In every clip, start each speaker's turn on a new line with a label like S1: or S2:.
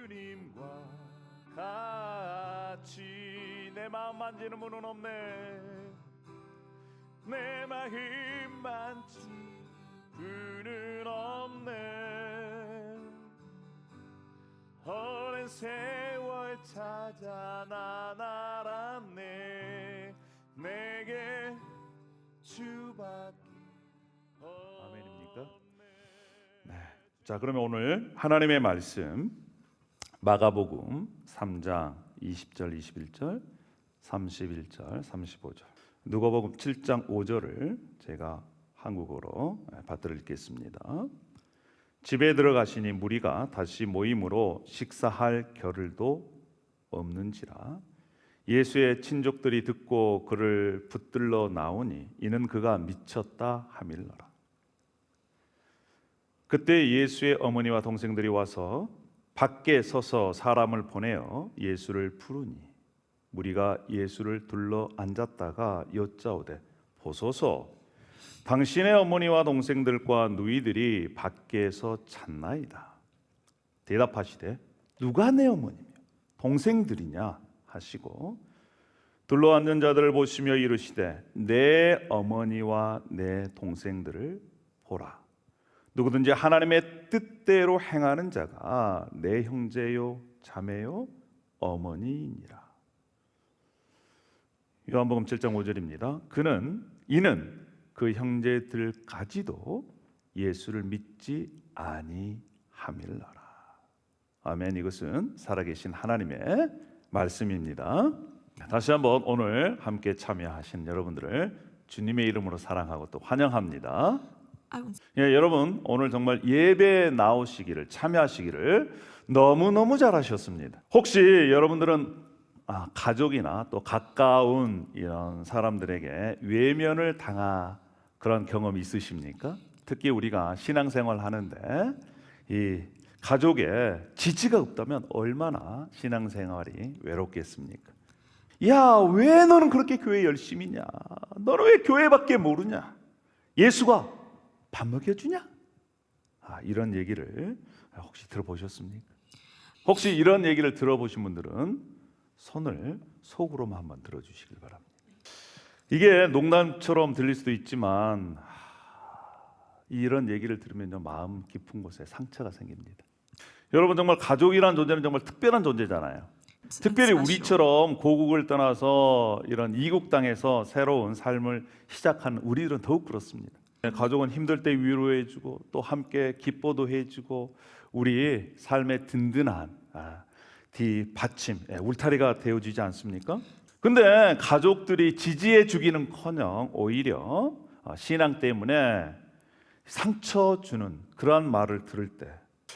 S1: 주님과 같이 내 마음 만지는 분은 없네. 내 마음 만지 분은 없네. 오랜 세월 찾아 난 알았네. 내게 주밖에 아멘입니까? 네. 자, 그러면 오늘 하나님의 말씀 마가복음 3장 20절 21절 31절 35절 누가복음 7장 5절을 제가 한국어로 받들어 읽겠습니다. 집에 들어가시니 무리가 다시 모임으로 식사할 겨를도 없는지라. 예수의 친족들이 듣고 그를 붙들러 나오니 이는 그가 미쳤다 하밀러라. 그때 예수의 어머니와 동생들이 와서 밖에 서서 사람을 보내어 예수를 부르니 무리가 예수를 둘러 앉았다가 여짜오되 보소서 당신의 어머니와 동생들과 누이들이 밖에서 찾나이다. 대답하시되 누가 내 어머니며 동생들이냐 하시고 둘러앉은 자들을 보시며 이르시되 내 어머니와 내 동생들을 보라. 누구든지 하나님의 뜻대로 행하는 자가 내 형제요 자매요 어머니이니라. 요한복음 7장 5절입니다. 이는 그 형제들까지도 예수를 믿지 아니함일러라. 아멘. 이것은 살아계신 하나님의 말씀입니다. 다시 한번 오늘 함께 참여하신 여러분들을 주님의 이름으로 사랑하고 또 환영합니다. 예, 여러분 오늘 정말 예배에 나오시기를 참여하시기를 너무너무 잘하셨습니다. 혹시 여러분들은 가족이나 또 가까운 이런 사람들에게 외면을 당한 그런 경험이 있으십니까? 특히 우리가 신앙생활 하는데 이 가족에 지지가 없다면 얼마나 신앙생활이 외롭겠습니까? 야, 왜 너는 그렇게 교회 열심히냐? 너는 왜 교회밖에 모르냐? 예수가 밥 먹여주냐? 이런 얘기를 혹시 들어보셨습니까? 혹시 이런 얘기를 들어보신 분들은 손을 속으로만 한번 들어주시길 바랍니다. 이게 농담처럼 들릴 수도 있지만 이런 얘기를 들으면요 마음 깊은 곳에 상처가 생깁니다. 여러분 정말 가족이란 존재는 정말 특별한 존재잖아요. 특별히 우리처럼 고국을 떠나서 이런 이국 땅에서 새로운 삶을 시작하는 우리들은 더욱 그렇습니다. 가족은 힘들 때 위로해주고 또 함께 기뻐도 해주고 우리 삶의 든든한 뒷받침, 울타리가 되어주지 않습니까? 근데 가족들이 지지해주기는커녕 오히려 신앙 때문에 상처 주는 그러한 말을 들을 때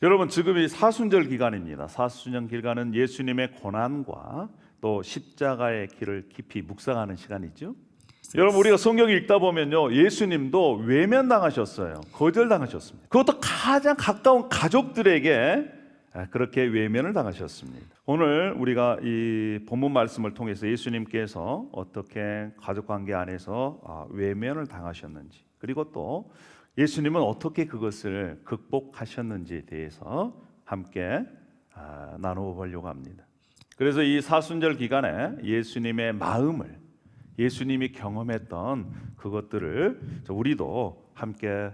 S1: 여러분 지금이 사순절 기간입니다. 사순절 기간은 예수님의 고난과 또 십자가의 길을 깊이 묵상하는 시간이죠. 여러분 우리가 성경 읽다 보면요 예수님도 외면당하셨어요. 거절당하셨습니다. 그것도 가장 가까운 가족들에게 그렇게 외면을 당하셨습니다. 오늘 우리가 이 본문 말씀을 통해서 예수님께서 어떻게 가족관계 안에서 외면을 당하셨는지 그리고 또 예수님은 어떻게 그것을 극복하셨는지에 대해서 함께 나누어 보려고 합니다. 그래서 이 사순절 기간에 예수님의 마음을 예수님이 경험했던 그것들을 우리도 함께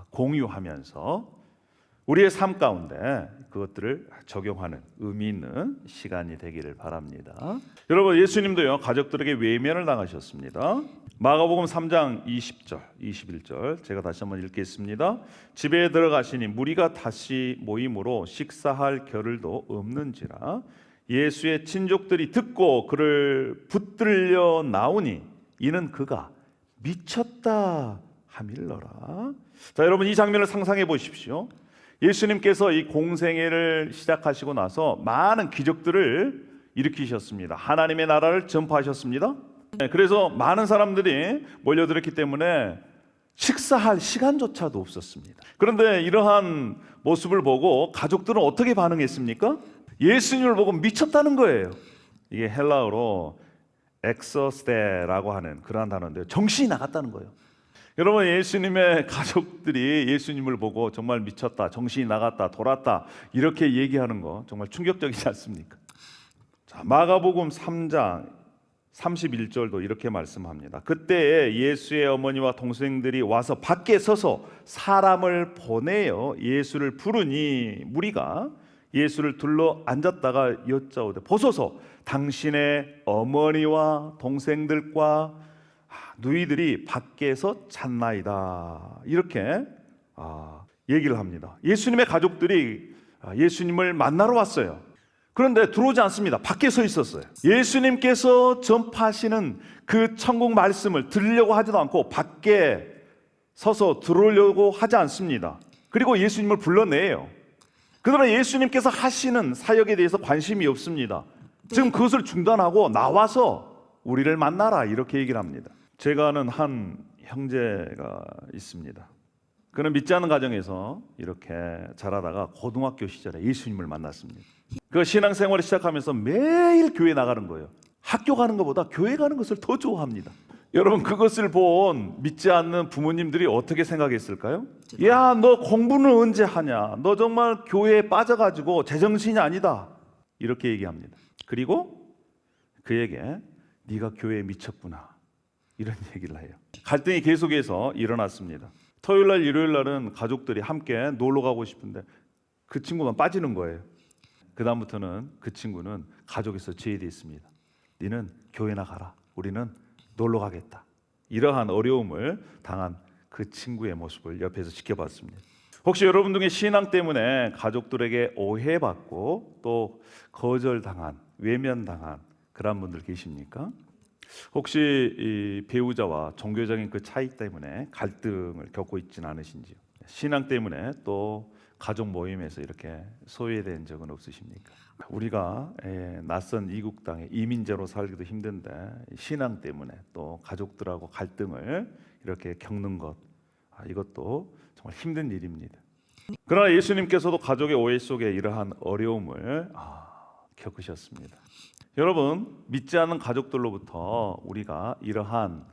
S1: 공유하면서 우리의 삶 가운데 그것들을 적용하는 의미 있는 시간이 되기를 바랍니다. 여러분 예수님도요 가족들에게 외면을 당하셨습니다. 마가복음 3장 20절 21절 제가 다시 한번 읽겠습니다. 집에 들어가시니 무리가 다시 모임으로 식사할 겨를도 없는지라. 예수의 친족들이 듣고 그를 붙들려 나오니 이는 그가 미쳤다 하밀러라. 자, 여러분 이 장면을 상상해 보십시오. 예수님께서 이 공생애를 시작하시고 나서 많은 기적들을 일으키셨습니다. 하나님의 나라를 전파하셨습니다. 그래서 많은 사람들이 몰려들었기 때문에 식사할 시간조차도 없었습니다. 그런데 이러한 모습을 보고 가족들은 어떻게 반응했습니까? 예수님을 보고 미쳤다는 거예요. 이게 헬라어로 엑소스테라고 하는 그러한 단어인데요. 정신이 나갔다는 거예요. 여러분, 예수님의 가족들이 예수님을 보고 정말 미쳤다, 정신이 나갔다, 돌았다 이렇게 얘기하는 거 정말 충격적이지 않습니까? 자, 마가복음 3장 31절도 이렇게 말씀합니다. 그때 예수의 어머니와 동생들이 와서 밖에 서서 사람을 보내어 예수를 부르니 무리가 예수를 둘러 앉았다가 여짜오되 보소서 당신의 어머니와 동생들과 누이들이 밖에서 찾나이다. 이렇게 얘기를 합니다. 예수님의 가족들이 예수님을 만나러 왔어요. 그런데 들어오지 않습니다. 밖에 서 있었어요. 예수님께서 전파하시는 그 천국 말씀을 들으려고 하지도 않고 밖에 서서 들어오려고 하지 않습니다. 그리고 예수님을 불러내요. 그러나 예수님께서 하시는 사역에 대해서 관심이 없습니다. 지금 그것을 중단하고 나와서 우리를 만나라 이렇게 얘기를 합니다. 제가 아는 한 형제가 있습니다. 그는 믿지 않는 가정에서 이렇게 자라다가 고등학교 시절에 예수님을 만났습니다. 그 신앙생활을 시작하면서 매일 교회 나가는 거예요. 학교 가는 것보다 교회 가는 것을 더 좋아합니다. 여러분, 그것을 본 믿지 않는 부모님들이 어떻게 생각했을까요? 야, 너 공부는 언제 하냐? 너 정말 교회에 빠져가지고 제정신이 아니다. 이렇게 얘기합니다. 그리고 그에게 네가 교회에 미쳤구나 이런 얘기를 해요. 갈등이 계속해서 일어났습니다. 토요일날 일요일날은 가족들이 함께 놀러 가고 싶은데 그 친구만 빠지는 거예요. 그 다음부터는 그 친구는 가족에서 제외되어 있습니다. 너는 교회나 가라. 우리는 놀러 가겠다. 이러한 어려움을 당한 그 친구의 모습을 옆에서 지켜봤습니다. 혹시 여러분 중에 신앙 때문에 가족들에게 오해받고 또 거절당한, 외면당한 그런 분들 계십니까? 혹시 이 배우자와 종교적인 그 차이 때문에 갈등을 겪고 있지는 않으신지요? 신앙 때문에 또 가족 모임에서 이렇게 소외된 적은 없으십니까? 우리가 낯선 이국 땅에 이민자로 살기도 힘든데 신앙 때문에 또 가족들하고 갈등을 이렇게 겪는 것, 이것도 정말 힘든 일입니다. 그러나 예수님께서도 가족의 오해 속에 이러한 어려움을 겪으셨습니다. 여러분, 믿지 않는 가족들로부터 우리가 이러한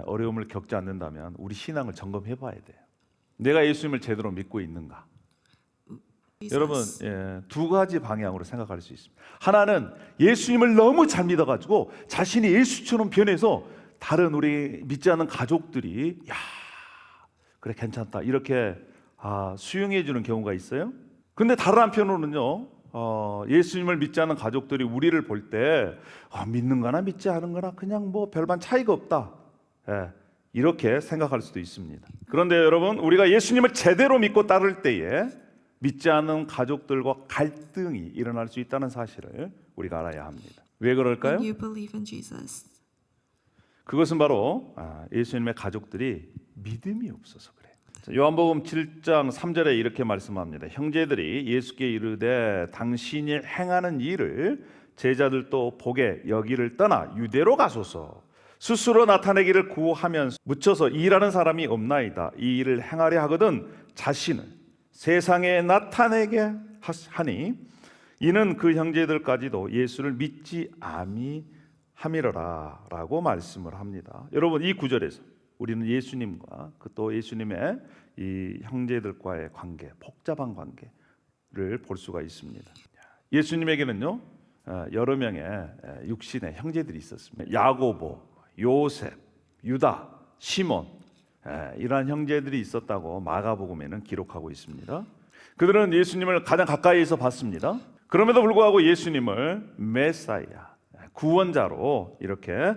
S1: 어려움을 겪지 않는다면 우리 신앙을 점검해 봐야 돼요. 내가 예수님을 제대로 믿고 있는가? 여러분, 두 가지 방향으로 생각할 수 있습니다. 하나는 예수님을 너무 잘 믿어가지고 자신이 예수처럼 변해서 다른 우리 믿지 않는 가족들이 야, 그래 괜찮다 이렇게 수용해 주는 경우가 있어요. 근데 다른 한편으로는요, 예수님을 믿지 않는 가족들이 우리를 볼 때 믿는 거나 믿지 않은 거나 그냥 뭐 별반 차이가 없다, 이렇게 생각할 수도 있습니다. 그런데 여러분, 우리가 예수님을 제대로 믿고 따를 때에 믿지 않는 가족들과 갈등이 일어날 수 있다는 사실을 우리가 알아야 합니다. 왜 그럴까요?
S2: When you believe in Jesus.
S1: 그것은 바로 예수님의 가족들이 믿음이 없어서 그래요. 요한복음 7장 3절에 이렇게 말씀합니다. 형제들이 예수께 이르되 당신이 행하는 일을 제자들도 보게 여기를 떠나 유대로 가소서. 스스로 나타내기를 구하면서 묻혀서 일하는 사람이 없나이다. 이 일을 행하려 하거든 자신을 세상에 나타내게 하니 이는 그 형제들까지도 예수를 믿지 아니함이로라 라고 말씀을 합니다. 여러분, 이 구절에서 우리는 예수님과 또 예수님의 이 형제들과의 관계, 복잡한 관계를 볼 수가 있습니다. 예수님에게는요, 여러 명의 육신의 형제들이 있었습니다. 야고보, 요셉, 유다, 시몬, 이러한 형제들이 있었다고 마가복음에는 기록하고 있습니다. 그들은 예수님을 가장 가까이에서 봤습니다. 그럼에도 불구하고 예수님을 메사야, 구원자로 이렇게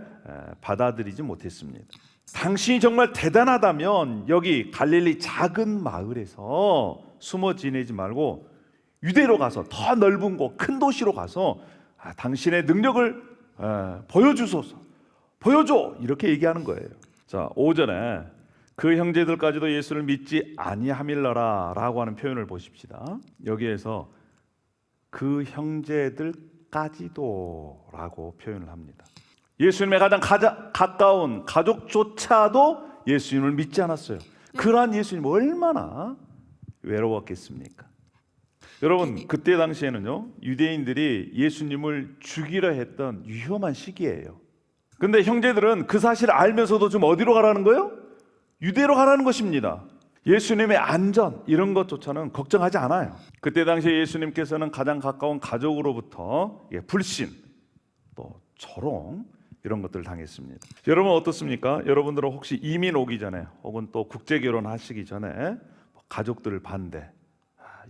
S1: 받아들이지 못했습니다. 당신이 정말 대단하다면 여기 갈릴리 작은 마을에서 숨어 지내지 말고 유대로 가서 더 넓은 곳, 큰 도시로 가서 당신의 능력을 보여주소서, 보여줘, 이렇게 얘기하는 거예요. 자, 5절에 그 형제들까지도 예수를 믿지 아니함일러라 라고 하는 표현을 보십시다. 여기에서 그 형제들까지도 라고 표현을 합니다. 예수님의 가장 가까운 가족조차도 예수님을 믿지 않았어요. 그러한 예수님 얼마나 외로웠겠습니까? 여러분, 그때 당시에는요, 유대인들이 예수님을 죽이려 했던 위험한 시기예요. 근데 형제들은 그 사실을 알면서도 좀 어디로 가라는 거예요? 유대로 가라는 것입니다. 예수님의 안전 이런 것조차는 걱정하지 않아요. 그때 당시에 예수님께서는 가장 가까운 가족으로부터 불신 또 조롱 이런 것들을 당했습니다. 여러분 어떻습니까? 여러분들은 혹시 이민 오기 전에 혹은 또 국제 결혼하시기 전에 가족들 반대,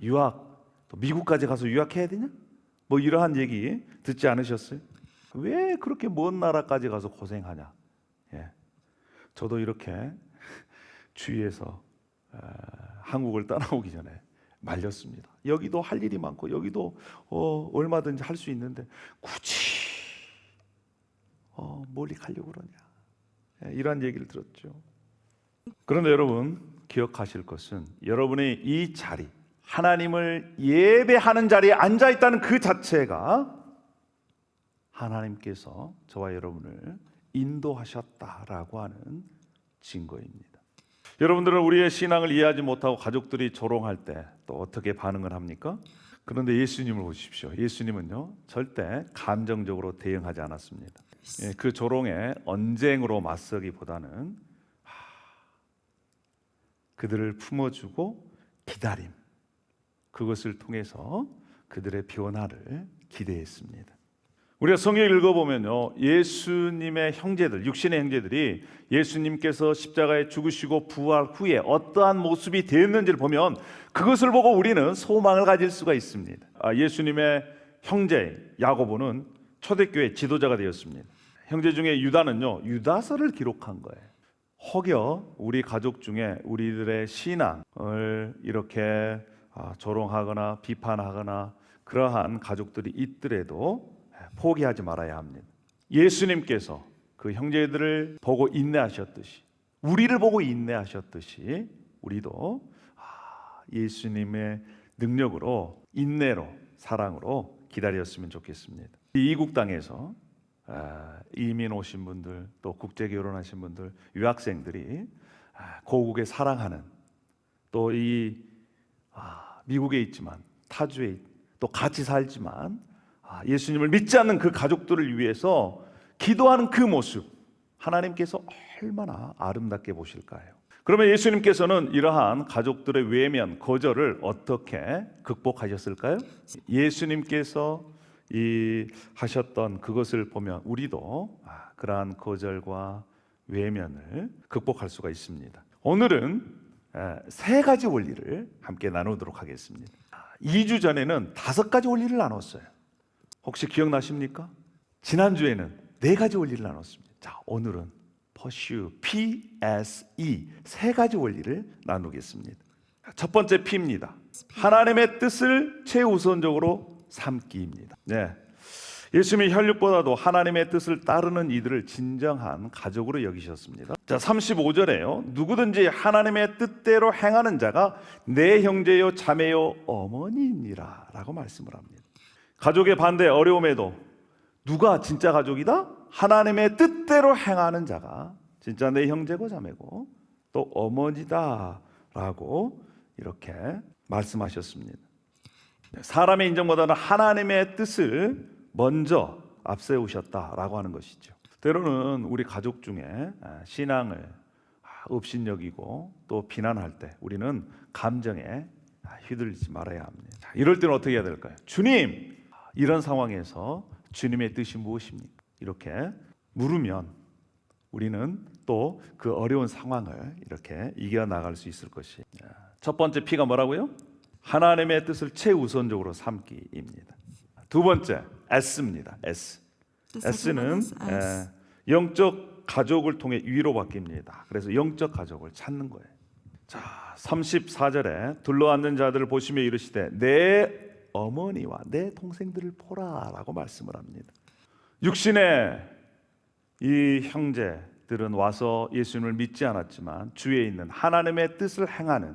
S1: 유학, 또 미국까지 가서 유학해야 되냐? 뭐 이러한 얘기 듣지 않으셨어요? 왜 그렇게 먼 나라까지 가서 고생하냐? 저도 이렇게 주위에서 한국을 떠나오기 전에 말렸습니다. 여기도 할 일이 많고 여기도 얼마든지 할 수 있는데 굳이 멀리 가려고 그러냐? 이런 얘기를 들었죠. 그런데 여러분 기억하실 것은 여러분의 이 자리, 하나님을 예배하는 자리에 앉아 있다는 그 자체가 하나님께서 저와 여러분을 인도하셨다라고 하는 증거입니다. 여러분들은 우리의 신앙을 이해하지 못하고 가족들이 조롱할 때 또 어떻게 반응을 합니까? 그런데 예수님을 보십시오. 예수님은요 절대 감정적으로 대응하지 않았습니다. 그 조롱에 언쟁으로 맞서기보다는 그들을 품어주고 기다림, 그것을 통해서 그들의 변화를 기대했습니다. 우리가 성경을 읽어보면요 예수님의 형제들, 육신의 형제들이 예수님께서 십자가에 죽으시고 부활 후에 어떠한 모습이 되었는지를 보면 그것을 보고 우리는 소망을 가질 수가 있습니다. 예수님의 형제 야고보는 초대교회 지도자가 되었습니다. 형제 중에 유다는요 유다서를 기록한 거예요. 혹여 우리 가족 중에 우리들의 신앙을 이렇게 조롱하거나 비판하거나 그러한 가족들이 있더라도 포기하지 말아야 합니다. 예수님께서 그 형제들을 보고 인내하셨듯이 우리를 보고 인내하셨듯이 우리도 예수님의 능력으로 인내로 사랑으로 기다렸으면 좋겠습니다. 이국 땅에서 이민 오신 분들 또 국제 결혼하신 분들 유학생들이 고국에 사랑하는 또 이 미국에 있지만 타주에 또 같이 살지만 예수님을 믿지 않는 그 가족들을 위해서 기도하는 그 모습 하나님께서 얼마나 아름답게 보실까요? 그러면 예수님께서는 이러한 가족들의 외면, 거절을 어떻게 극복하셨을까요? 예수님께서 하셨던 그것을 보면 우리도 그러한 거절과 외면을 극복할 수가 있습니다. 오늘은 세 가지 원리를 함께 나누도록 하겠습니다. 2주 전에는 5가지 원리를 나눴어요. 혹시 기억나십니까? 지난주에는 4가지 원리를 나눴습니다. 자, 오늘은 pursue, P-S-E 3가지 원리를 나누겠습니다. 첫 번째 P입니다. 하나님의 뜻을 최우선적으로 삼기입니다. 예수님이 혈육보다도 하나님의 뜻을 따르는 이들을 진정한 가족으로 여기셨습니다. 자, 35절에요. 누구든지 하나님의 뜻대로 행하는 자가 내 형제요 자매요 어머니이니라 라고 말씀을 합니다. 가족의 반대 어려움에도 누가 진짜 가족이다? 하나님의 뜻대로 행하는 자가 진짜 내 형제고 자매고 또 어머니다 라고 이렇게 말씀하셨습니다. 사람의 인정보다는 하나님의 뜻을 먼저 앞세우셨다라고 하는 것이죠. 때로는 우리 가족 중에 신앙을 업신여기고 또 비난할 때 우리는 감정에 휘둘리지 말아야 합니다. 이럴 때는 어떻게 해야 될까요? 주님, 이런 상황에서 주님의 뜻이 무엇입니까? 이렇게 물으면 우리는 또 그 어려운 상황을 이렇게 이겨나갈 수 있을 것이에요. 첫 번째 P가 뭐라고요? 하나님의 뜻을 최우선적으로 삼기입니다. 두 번째 S입니다. S는 영적 가족을 통해 위로받기입니다. 그래서 영적 가족을 찾는 거예요. 자, 34절에 둘러앉는 자들을 보시며 이르시되 내 어머니와 내 동생들을 보라라고 말씀을 합니다. 육신의 이 형제들은 와서 예수님을 믿지 않았지만 주위에 있는 하나님의 뜻을 행하는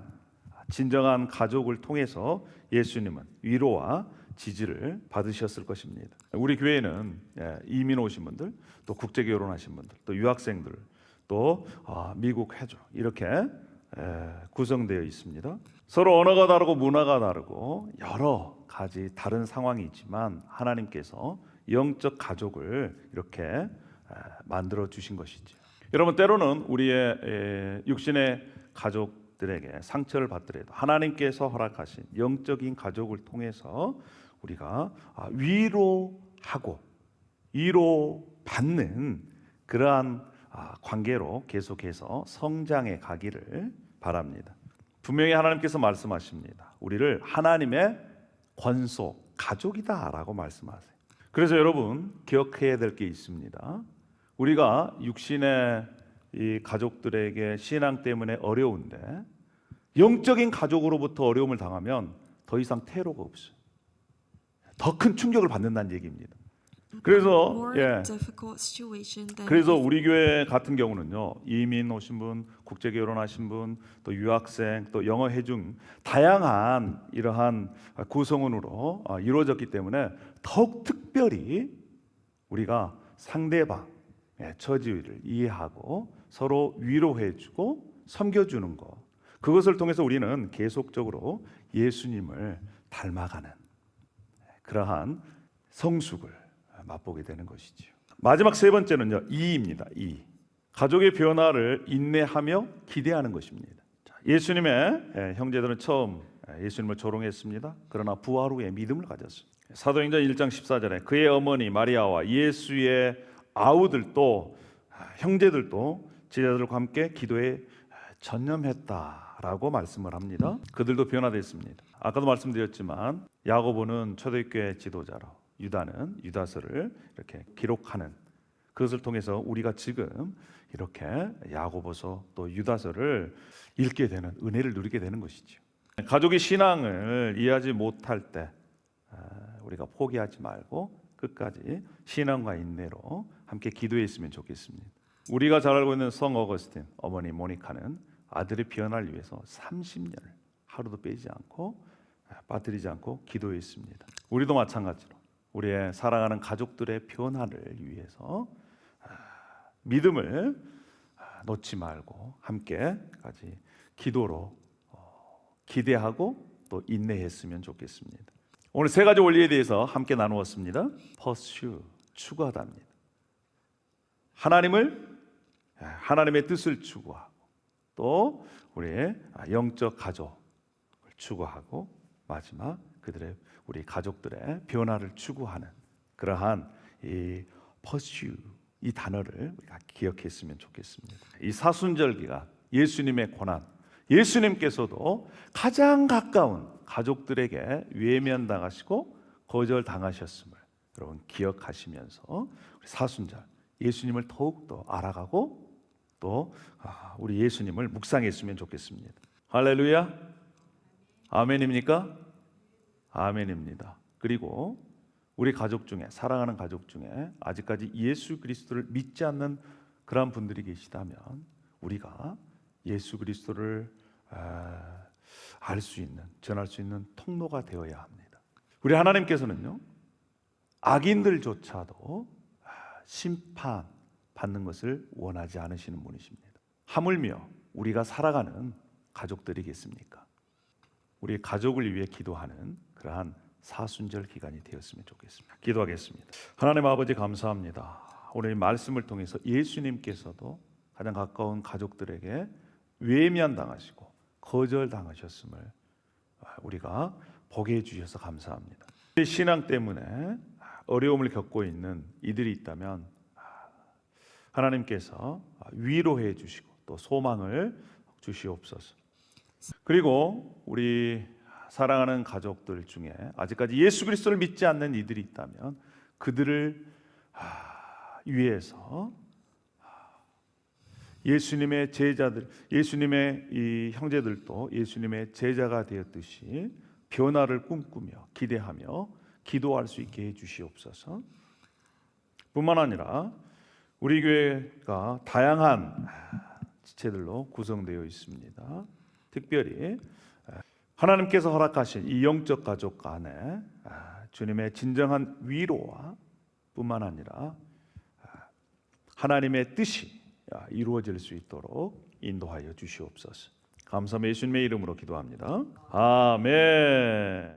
S1: 진정한 가족을 통해서 예수님은 위로와 지지를 받으셨을 것입니다. 우리 교회는 이민 오신 분들, 또 국제 결혼하신 분들, 또 유학생들, 또 미국 해주 이렇게 구성되어 있습니다. 서로 언어가 다르고 문화가 다르고 여러 가지 다른 상황이 있지만 하나님께서 영적 가족을 이렇게 만들어 주신 것이죠. 여러분, 때로는 우리의 육신의 가족들에게 상처를 받더라도 하나님께서 허락하신 영적인 가족을 통해서 우리가 위로하고 위로받는 그러한 관계로 계속해서 성장해 가기를 바랍니다. 분명히 하나님께서 말씀하십니다. 우리를 하나님의 권속, 가족이다라고 말씀하세요. 그래서 여러분, 기억해야 될 게 있습니다. 우리가 육신의 이 가족들에게 신앙 때문에 어려운데 영적인 가족으로부터 어려움을 당하면 더 이상 퇴로가 없어요. 더 큰 충격을 받는다는 얘기입니다. 그래서 그래서 우리 교회 같은 경우는요, 이민 오신 분, 국제 결혼하신 분, 또 유학생, 또 영어 회중 다양한 이러한 구성원으로 이루어졌기 때문에 더욱 특별히 우리가 상대방의 처지를 이해하고 서로 위로해주고 섬겨주는 것, 그것을 통해서 우리는 계속적으로 예수님을 닮아가는 그러한 성숙을 맛보게 되는 것이지요. 마지막 세 번째는요, 이입니다. 이. 가족의 변화를 인내하며 기대하는 것입니다. 예수님의 형제들은 처음 예수님을 조롱했습니다. 그러나 부활 후에 믿음을 가졌어요. 사도행전 1장 14절에 그의 어머니 마리아와 예수의 아우들도 형제들도 제자들과 함께 기도에 전념했다라고 말씀을 합니다. 그들도 변화됐습니다. 아까도 말씀드렸지만 야고보는 초대교회 지도자로, 유다는 유다서를 이렇게 기록하는, 그것을 통해서 우리가 지금 이렇게 야고보서 또 유다서를 읽게 되는 은혜를 누리게 되는 것이죠. 가족의 신앙을 이해하지 못할 때 우리가 포기하지 말고 끝까지 신앙과 인내로 함께 기도했으면 좋겠습니다. 우리가 잘 알고 있는 성 어거스틴 어머니 모니카는 아들의 변화를 위해서 30년을 하루도 빼지 않고 빠뜨리지 않고 기도했습니다. 우리도 마찬가지로 우리의 사랑하는 가족들의 변화를 위해서 믿음을 놓지 말고 함께까지 기도로 기대하고 또 인내했으면 좋겠습니다. 오늘 세 가지 원리에 대해서 함께 나누었습니다. pursue, 추구하답니다. 하나님의 뜻을 추구하고 또 우리의 영적 가족을 추구하고 마지막 우리 가족들의 변화를 추구하는 그러한 이 pursue, 이 단어를 우리가 기억했으면 좋겠습니다. 이 사순절기가 예수님의 고난, 예수님께서도 가장 가까운 가족들에게 외면당하시고 거절당하셨음을 여러분 기억하시면서 우리 사순절 예수님을 더욱더 알아가고 또 우리 예수님을 묵상했으면 좋겠습니다. 할렐루야, 아멘입니까? 아멘입니다. 그리고 우리 가족 중에, 사랑하는 가족 중에 아직까지 예수 그리스도를 믿지 않는 그런 분들이 계시다면 우리가 예수 그리스도를 알 수 있는, 전할 수 있는 통로가 되어야 합니다. 우리 하나님께서는요, 악인들조차도 심판받는 것을 원하지 않으시는 분이십니다. 하물며 우리가 살아가는 가족들이겠습니까? 우리 가족을 위해 기도하는 그러한 사순절 기간이 되었으면 좋겠습니다. 기도하겠습니다. 하나님 아버지, 감사합니다. 오늘 말씀을 통해서 예수님께서도 가장 가까운 가족들에게 외면당하시고 거절당하셨음을 우리가 보게 해주셔서 감사합니다. 신앙 때문에 어려움을 겪고 있는 이들이 있다면 하나님께서 위로해 주시고 또 소망을 주시옵소서. 그리고 우리 사랑하는 가족들 중에 아직까지 예수 그리스도를 믿지 않는 이들이 있다면 그들을 위해서 예수님의 제자들, 예수님의 이 형제들도 예수님의 제자가 되었듯이 변화를 꿈꾸며 기대하며 기도할 수 있게 해 주시옵소서. 뿐만 아니라 우리 교회가 다양한 지체들로 구성되어 있습니다. 특별히 하나님께서 허락하신 이 영적 가족 안에 주님의 진정한 위로와 뿐만 아니라 하나님의 뜻이 이루어질 수 있도록 인도하여 주시옵소서. 감사함 예수님의 이름으로 기도합니다. 아멘.